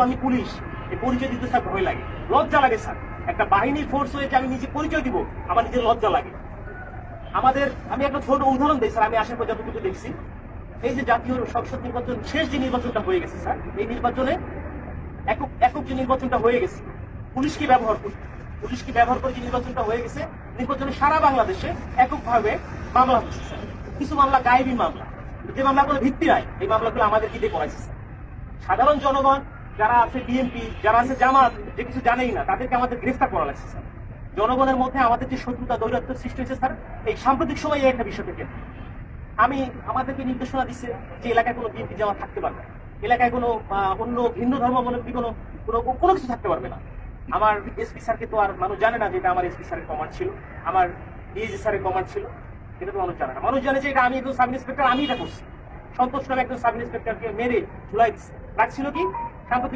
আমি পুলিশ, এই পরিচয় দিতে স্যার ভয় লাগে, লজ্জা লাগে স্যার। একটা বাহিনীর ফোর্স হয়ে যে আমি নিজে পরিচয় দিব, আমার নিজের লজ্জা লাগে। আমি একটা ছোট উদাহরণ দিই স্যার, আমি আসার পর যতটুকু দেখছি, এই যে জাতীয় সংসদ নির্বাচন, শেষ যে নির্বাচনটা হয়ে গেছে স্যার, এই নির্বাচনে একক যে নির্বাচনটা হয়ে গেছে, পুলিশ কি ব্যবহার করে যে নির্বাচনটা হয়ে গেছে, নির্বাচনে সারা বাংলাদেশে এককভাবে মামলা হচ্ছে স্যার। কিছু মামলা গায়েবী মামলা, যে মামলাগুলো ভিত্তি নাই, এই মামলাগুলো আমাদেরকে দিয়ে করাইছে স্যার। সাধারণ জনগণ যারা আছে, বিএনপি যারা আছে, জামাত, যে কিছু জানেই না, তাদেরকে আমাদের গ্রেফতার করা লাগছে স্যার। জনগণের মধ্যে আমাদের যে শত্রুতা, দৈরাত্ম সৃষ্টি হয়েছে স্যার, এই সাম্প্রতিক সময়ে এই একটা বিষয় থেকে আমাদেরকে নির্দেশনা দিচ্ছে যে এলাকায় কোনো বিএনপি জামাত থাকতে পারবে না, এলাকায় কোনো অন্য ভিন্ন ধর্মাবলম্বী কোনো কিছু থাকতে পারবে না। আমার এসপি স্যারকে তো আর মানুষ জানে না যে এটা আমার এসপি স্যারের কমান্ড ছিল, আমার ডিএজি স্যারের কমান্ড ছিল, এটা তো মানুষ জানে না। মানুষ জানে যে এটা আমি একজন সাব ইন্সপেক্টর, আমি এটা করছি। সন্তোষ নামে একজন সাব ইন্সপেক্টরকে মেরে ঝুলাই দিচ্ছে, রাখছিল কি সাম্প্রতিক